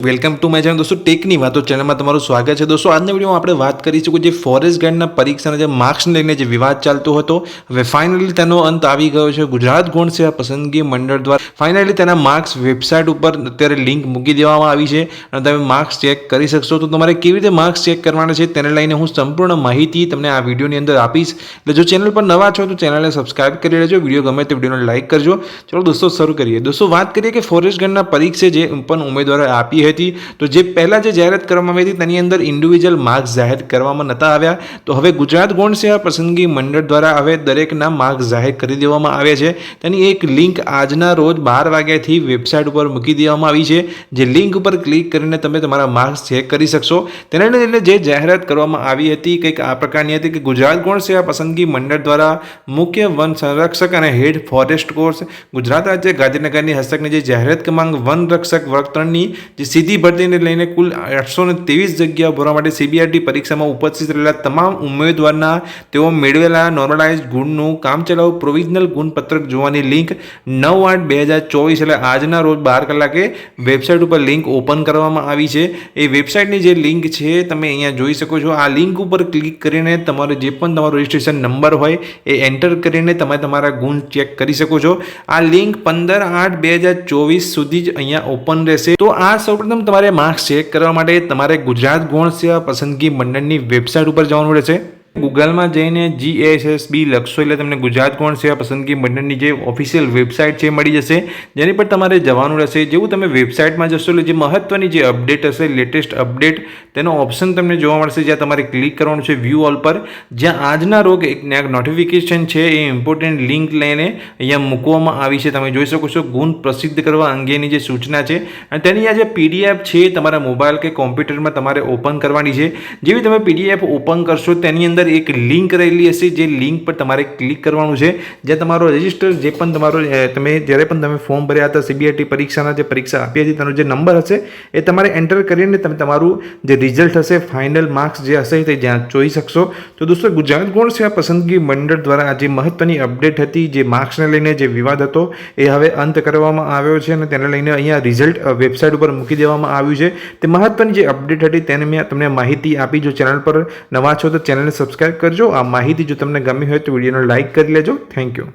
Welcome to my channel દોસ્તો ટેકની વાતો ચેનલમાં તમારું સ્વાગત છે દોસ્તો। આજના વિડીયોમાં આપણે વાત કરીશું કે જે ફોરેસ્ટ ગાર્ડના પરીક્ષાના જે માર્ક્સને લઈને જે વિવાદ ચાલતો હતો હવે ફાઇનલી તેનો અંત આવી ગયો છે। ગુજરાત ગૌણ સેવા પસંદગી મંડળ દ્વારા ફાઇનલી તેના માર્ક્સ વેબસાઇટ ઉપર અત્યારે લિંક મૂકી દેવામાં આવી છે અને તમે માર્ક્સ ચેક કરી શકશો। તો તમારે કેવી રીતે માર્ક્સ ચેક કરવાના છે તેને લઈને હું સંપૂર્ણ માહિતી તમને આ વિડીયોની અંદર આપીશ। એટલે જો ચેનલ પર નવા છો તો ચેનલને સબસ્ક્રાઇબ કરી લેજો, વિડીયો ગમે તો વિડીયોને લાઇક કરજો। ચલો દોસ્તો શરૂ કરીએ। દોસ્તો વાત કરીએ કે ફોરેસ્ટ ગાર્ડના પરીક્ષા જે પણ ઉમેદવારોએ આપી તો જે પહેલા જે જાહેરાત કરવામાં આવી હતી તેની અંદર ઇન્ડિવિજ્યુઅલ માર્ક્સ જાહેર કરવામાં નહોતા આવ્યા। તો હવે ગુજરાત ગૌણ સેવા પસંદગી મંડળ દ્વારા હવે દરેકના માર્ક્સ જાહેર કરી દેવામાં આવ્યા છે। તેની એક લિંક આજના રોજ 12 વાગ્યાથી વેબસાઇટ ઉપર મૂકી દેવામાં આવી છે। જે લિંક ઉપર ક્લિક કરીને તમે તમારા માર્ક્સ ચેક કરી શકશો। તેને લઈને જે જાહેરાત કરવામાં આવી હતી કંઈક આ પ્રકારની હતી કે ગુજરાત ગૌણ સેવા પસંદગી મંડળ દ્વારા મુખ્ય વન સંરક્ષક અને હેડ ફોરેસ્ટ કોર્સ ગુજરાત રાજ્ય ગાંધીનગરની હસ્તકની જે જાહેરાત ક્રમાંક વન રક્ષક વર્ગ 3ની જે સીધી ભરતીને લઈને કુલ 823 જગ્યાઓ ભરવા માટે સીબીઆરટી પરીક્ષામાં ઉપસ્થિત રહેલા તમામ ઉમેદવારના તેઓ મેળવેલા નોર્મલાઇઝ ગુણનું કામચલાઉ પ્રોવિઝનલ ગુણપત્રક જોવાની લિંક 9/8/2024 એટલે આજના રોજ 12 કલાકે વેબસાઇટ ઉપર લિંક ઓપન કરવામાં આવી છે। એ વેબસાઇટની જે લિંક છે તમે અહીંયા જોઈ શકો છો। આ લિંક ઉપર ક્લિક કરીને તમારે જે પણ તમારો રજિસ્ટ્રેશન નંબર હોય એ એન્ટર કરીને તમે તમારા ગુણ ચેક કરી શકો છો। આ લિંક 15/8/2024 સુધી જ અહીંયા ઓપન રહેશે। તો આ સૌપ્રથમ તમારે માર્ક્સ ચેક કરવા માટે તમારે ગુજરાત ગૌણ સેવા પસંદગી મંડળની વેબસાઇટ ઉપર જવાનું રહેશે। ગૂગલમાં જઈને GSSB લખશો એટલે તમને ગુજરાત ગૌણ સેવા પસંદગી મંડળની જે ઓફિશિયલ વેબસાઇટ છે મળી જશે, જેની પર તમારે જવાનું રહેશે। જેવું તમે વેબસાઇટમાં જશો એટલે જે મહત્વની જે અપડેટ હશે, લેટેસ્ટ અપડેટ, તેનો ઓપ્શન તમને જોવા મળશે, જ્યાં તમારે ક્લિક કરવાનું છે વ્યૂ ઓલ પર, જ્યાં આજના રોજ એક નોટિફિકેશન છે એ ઇમ્પોર્ટન્ટ લિંક લઈને અહીંયા મૂકવામાં આવી છે। તમે જોઈ શકો છો ગુણ પ્રસિદ્ધ કરવા અંગેની જે સૂચના છે અને તેની આ જે PDF છે તમારા મોબાઈલ કે કોમ્પ્યુટરમાં તમારે ઓપન કરવાની છે। જેવી તમે PDF ઓપન કરશો તેની અંદર એક લિંક રહેલી હશે, જે લિંક પર તમારે ક્લિક કરવાનું છે, જ્યાં તમારો રજિસ્ટર જે પણ તમારો તમે જ્યારે પણ તમે ફોર્મ ભર્યા હતા સીબીઆરટી પરીક્ષાના જે પરીક્ષા આપી હતી તેનો જે નંબર હશે એ તમારે એન્ટર કરીને તમે તમારું જે રિઝલ્ટ હશે, ફાઇનલ માર્ક્સ જે હશે તે જ્યાં જોઈ શકશો। તો દોસ્તો ગુજરાત ગૌણ સેવા પસંદગી મંડળ દ્વારા આ જે મહત્વની અપડેટ હતી, જે માર્ક્સને લઈને જે વિવાદ હતો એ હવે અંત કરવામાં આવ્યો છે અને તેને લઈને અહીંયા રિઝલ્ટ વેબસાઇટ ઉપર મૂકી દેવામાં આવ્યું છે। તે મહત્વની જે અપડેટ હતી તેને મેં તમને માહિતી આપી। જો ચેનલ પર નવા છો તો ચેનલને સબસ્ક્રાઇબ કરજો। આ માહિતી જો તમને ગમી હોય તો વિડીયોને લાઇક કરી લેજો। Thank you.